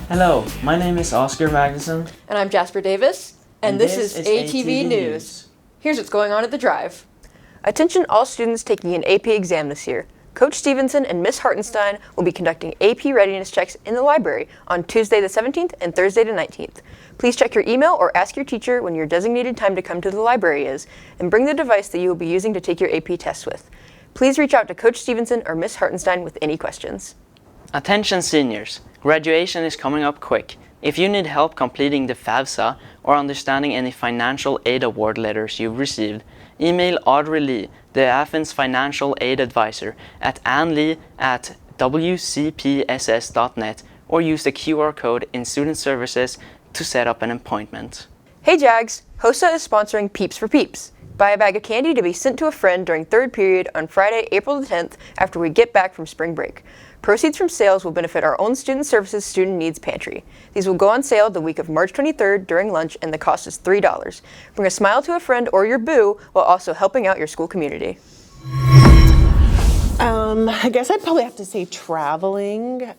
Hello, my name is Oscar Magnuson. And I'm Jasper Davis. And this is ATV News. Here's what's going on at the Drive. Attention all students taking an AP exam this year. Coach Stevenson and Miss Hartenstein will be conducting AP readiness checks in the library on Tuesday the 17th and Thursday the 19th. Please check your email or ask your teacher when your designated time to come to the library is, and bring the device that you will be using to take your AP test with. Please reach out to Coach Stevenson or Miss Hartenstein with any questions. Attention seniors, graduation is coming up quick. If you need help completing the FAFSA or understanding any financial aid award letters you've received, email Audrey Lee, the Athens Financial Aid Advisor, at annlee@wcpss.net, or use the QR code in Student Services to set up an appointment. Hey Jags, HOSA is sponsoring Peeps for Peeps. Buy a bag of candy to be sent to a friend during third period on Friday, April the 10th after we get back from spring break. Proceeds from sales will benefit our own Student Services Student Needs Pantry. These will go on sale the week of March 23rd during lunch, and the cost is $3. Bring a smile to a friend or your boo while also helping out your school community. I guess I'd probably have to say traveling.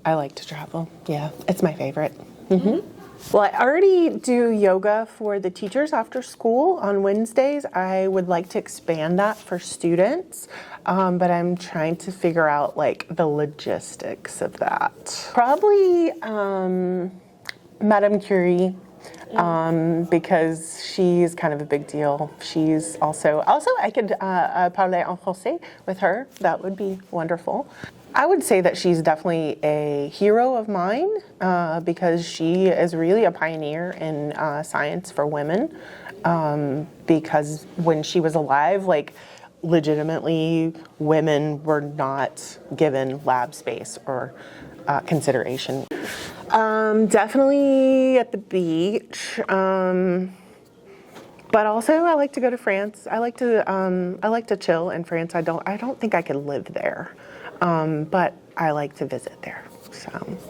I like to travel. Yeah, it's my favorite. Well, I already do yoga for the teachers after school on Wednesdays. I would like to expand that for students, but I'm trying to figure out like the logistics of that. Probably Madame Curie, because she's kind of a big deal. She's also I could parler en français with her. That would be wonderful. I would say that she's definitely a hero of mine because she is really a pioneer in science for women, because when she was alive, like legitimately women were not given lab space or consideration. Definitely at the beach, but also I like to go to France. I like to chill in France. I don't think I could live there. But I like to visit there.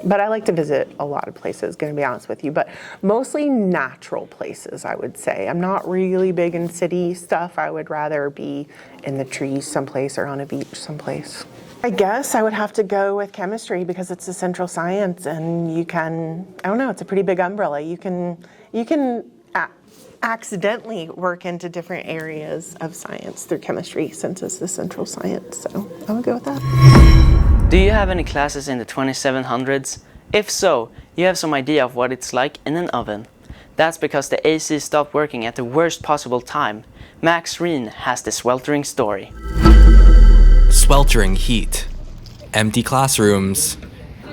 But I like to visit a lot of places, going to be honest with you, but mostly natural places, I would say. I'm not really big in city stuff. I would rather be in the trees someplace or on a beach someplace. I guess I would have to go with chemistry because it's a central science, and you can, I don't know, it's a pretty big umbrella. You can accidentally work into different areas of science through chemistry since it's the central science, so I would go with that. Do you have any classes in the 2700s? If so, you have some idea of what it's like in an oven. That's because the AC stopped working at the worst possible time. Max Reen has the sweltering story. Sweltering heat, empty classrooms,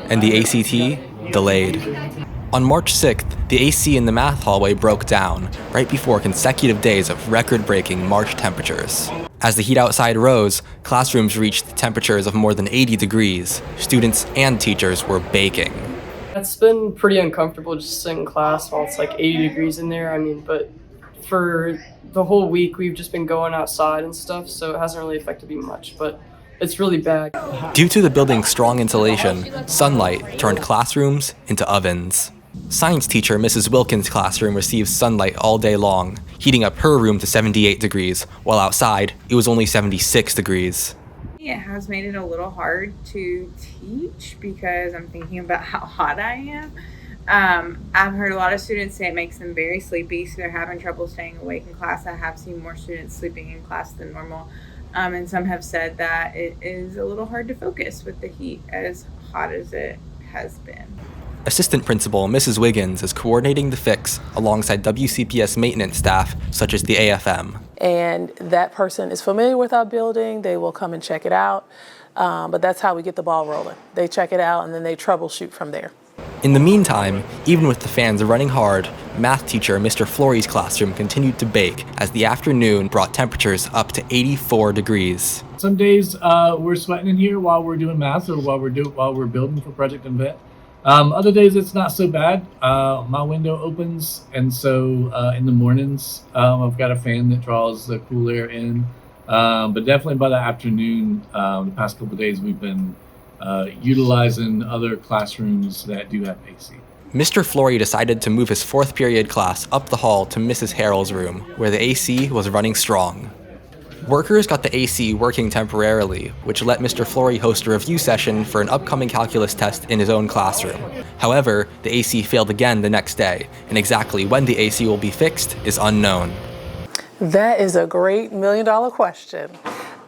and the ACT delayed. On March 6th, the AC in the math hallway broke down, right before consecutive days of record-breaking March temperatures. As the heat outside rose, classrooms reached temperatures of more than 80 degrees. Students and teachers were baking. It's been pretty uncomfortable just sitting in class while it's like 80 degrees in there. But for the whole week, we've just been going outside and stuff, so it hasn't really affected me much, but it's really bad. Due to the building's strong insulation, sunlight turned classrooms into ovens. Science teacher Mrs. Wilkins' classroom receives sunlight all day long, heating up her room to 78 degrees, while outside, it was only 76 degrees. It has made it a little hard to teach because I'm thinking about how hot I am. I've heard a lot of students say it makes them very sleepy, so they're having trouble staying awake in class. I have seen more students sleeping in class than normal. And some have said that it is a little hard to focus with the heat as hot as it has been. Assistant Principal Mrs. Wiggins is coordinating the fix alongside WCPS maintenance staff such as the AFM. And that person is familiar with our building. They will come and check it out. But that's how we get the ball rolling. They check it out and then they troubleshoot from there. In the meantime, even with the fans running hard, math teacher Mr. Flory's classroom continued to bake as the afternoon brought temperatures up to 84 degrees. Some days we're sweating in here while we're doing math or while we're building for Project Invent. Other days it's not so bad. My window opens, and so in the mornings I've got a fan that draws the cool air in. But definitely by the afternoon, the past couple of days we've been utilizing other classrooms that do have AC. Mr. Flory decided to move his fourth period class up the hall to Mrs. Harrell's room, where the AC was running strong. Workers got the AC working temporarily, which let Mr. Flory host a review session for an upcoming calculus test in his own classroom. However, the AC failed again the next day, and exactly when the AC will be fixed is unknown. That is a great million-dollar question.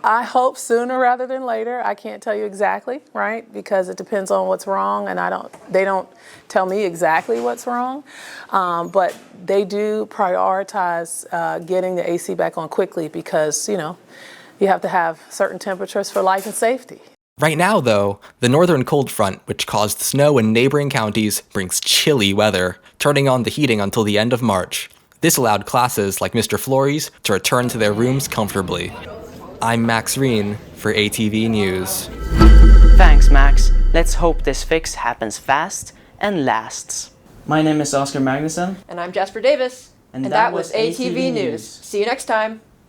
I hope sooner rather than later. I can't tell you exactly, right? Because it depends on what's wrong, and they don't tell me exactly what's wrong. But they do prioritize getting the AC back on quickly because, you have to have certain temperatures for life and safety. Right now, though, the northern cold front, which caused snow in neighboring counties, brings chilly weather, turning on the heating until the end of March. This allowed classes like Mr. Flory's to return to their rooms comfortably. I'm Max Reen for ATV News. Thanks, Max. Let's hope this fix happens fast and lasts. My name is Oscar Magnuson. And I'm Jasper Davis. And that was ATV News. See you next time.